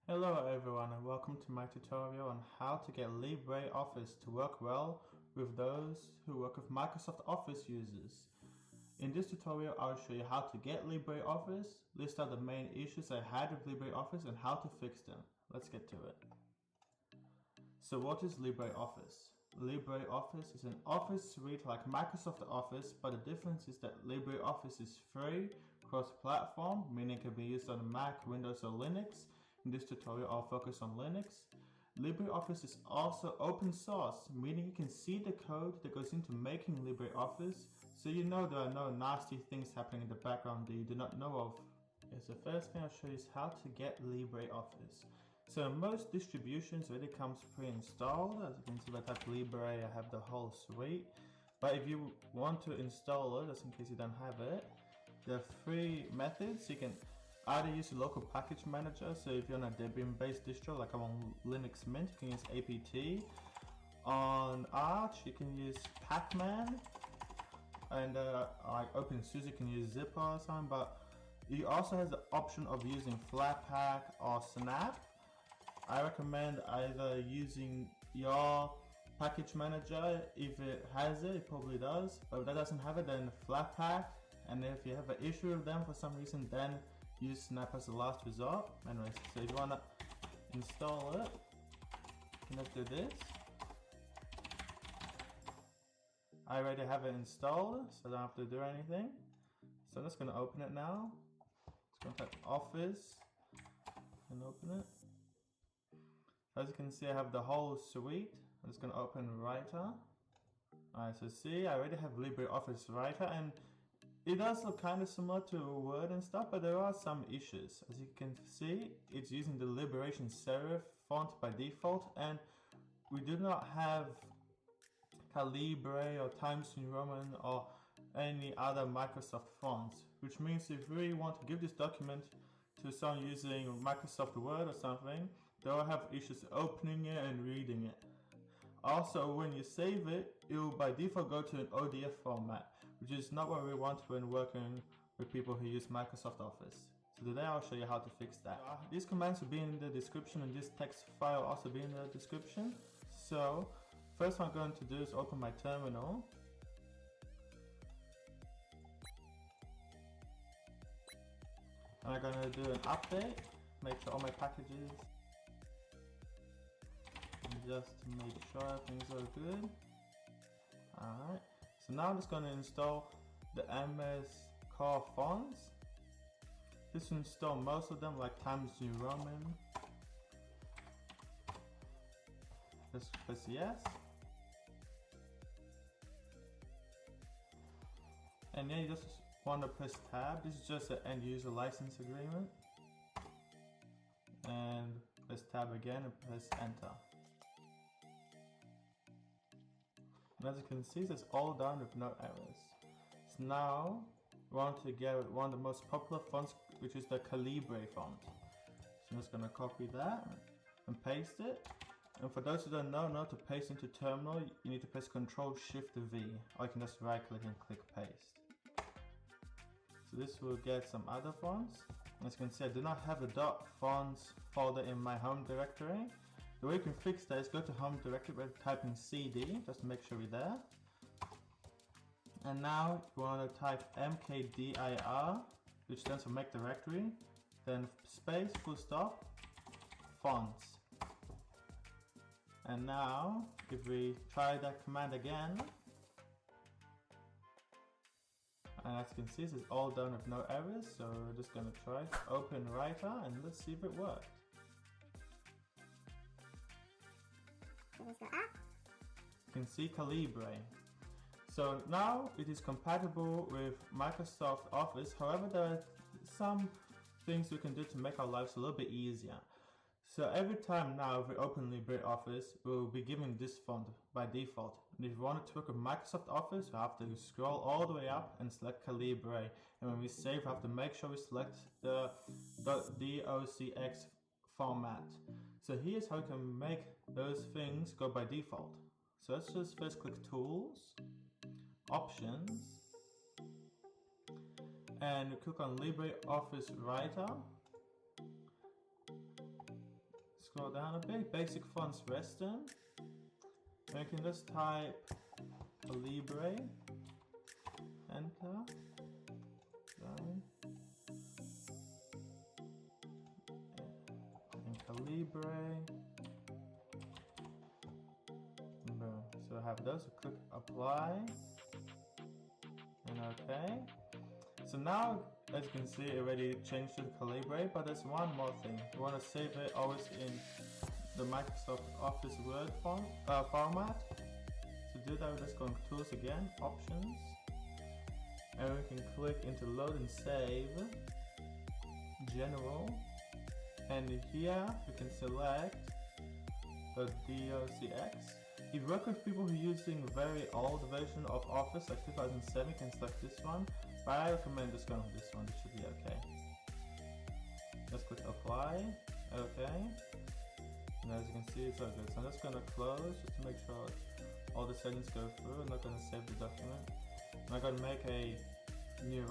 Hello everyone and welcome to my tutorial on how to get Libreoffice to work well with those who work with Microsoft Office users. In this tutorial I'll show you how to get Libreoffice, list out the main issues I had with Libreoffice and how to fix them. Let's get to it. So what is Libreoffice? Libreoffice is an office suite like Microsoft Office, but the difference is that Libreoffice is free, cross-platform, meaning it can be used on Mac, Windows or Linux. In this tutorial I'll focus on Linux. LibreOffice is also open source, meaning you can see the code that goes into making LibreOffice, so you know there are no nasty things happening in the background that you do not know of. So the first thing I'll show you is how to get LibreOffice. So most distributions already comes pre-installed. As you can see, if I type Libre, I have the whole suite. But if you want to install it, just in case you don't have it, there are three methods. You can either use a local package manager, so if you're on a Debian-based distro, like I'm on Linux Mint, you can use apt. On Arch, you can use Pacman, and like OpenSUSE, you can use Zipper or something, but you also have the option of using Flatpak or Snap. I recommend either using your package manager. If it has it, it probably does, but if that doesn't have it, then Flatpak, and if you have an issue with them for some reason, then use Snap as the last resort. Anyways, so if you want to install it, you have to do this. I already have it installed, so I don't have to do anything. So I'm just going to open it now. Just going to type Office and open it. As you can see, I have the whole suite. I'm just going to open Writer. Alright, so see, I already have LibreOffice Writer, and it does look kind of similar to Word and stuff, but there are some issues. As you can see, it's using the Liberation Serif font by default, and we do not have Calibre or Times New Roman or any other Microsoft fonts, which means if we want to give this document to someone using Microsoft Word or something, they'll have issues opening it and reading it. Also, when you save it, it will by default go to an ODF format, which is not what we want when working with people who use Microsoft Office. So today I'll show you how to fix that. These commands will be in the description, and this text file will also be in the description. So first what I'm going to do is open my terminal. And I'm going to do an update, make sure all my packages, just to make sure things are good. Alright, so now I'm just going to install the MS Core fonts. This will install most of them, like Times New Roman. Just press yes. And then you just want to press tab. This is just an end user license agreement. And press tab again and press enter. And as you can see, it's all done with no errors. So now we want to get one of the most popular fonts, which is the Calibre font. So I'm just going to copy that and paste it. And for those who don't know, in order to paste into terminal, you need to press Ctrl-Shift-V, or you can just right click and click paste. So this will get some other fonts. As you can see, I do not have a .fonts folder in my home directory. The way you can fix that is go to home directory by typing CD, just to make sure we're there. And now you want to type mkdir, which stands for make directory, then space, full stop, fonts. And now, if we try that command again, and as you can see, this is all done with no errors, so we're just going to try open Writer and let's see if it works. You can see Calibre. So now it is compatible with Microsoft Office. However, there are some things we can do to make our lives a little bit easier. So every time now if we open LibreOffice, we'll be given this font by default. And if we want it to work with Microsoft Office, we have to scroll all the way up and select Calibre. And when we save, we have to make sure we select the .docx format. So here's how we can make those things go by default. So let's just first click Tools, Options, and click on LibreOffice Writer. scroll down a bit. Basic fonts Western. And you can just type Libre. Enter. Done. And Libre. Boom. So I have those. So click apply. And okay. So now, as you can see, it already changed to Calibre, but there's one more thing. You want to save it always in the Microsoft Office Word format. To do that, we're just going to Tools again, Options, and we can click into Load and Save, General, and here we can select the docx. If you work with people who are using very old version of Office, like 2007, you can select this one. But I recommend just going with this one. It should be okay. Just click apply. Okay. And as you can see, it's all good. So I'm just going to close just to make sure all the settings go through. I'm not going to save the document. I'm going to make a new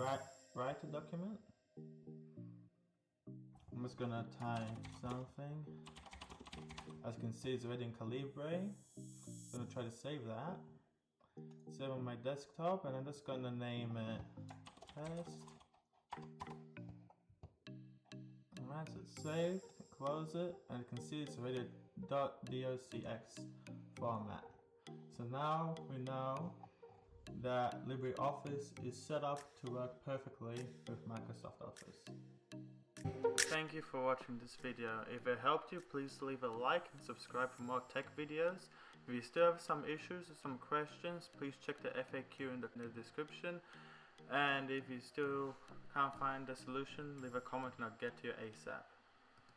writer document. I'm just going to type something. As you can see, it's already in Calibre. I'm going to try to save that. Save on my desktop, and I'm just going to name it test. Alright, so it's saved. Close it, and you can see it's already a .docx format. So now we know that LibreOffice is set up to work perfectly with Microsoft Office. Thank you for watching this video. If it helped you, please leave a like and subscribe for more tech videos. If you still have some issues or some questions, please check the FAQ in the description. And if you still can't find the solution, leave a comment and I'll get to you ASAP.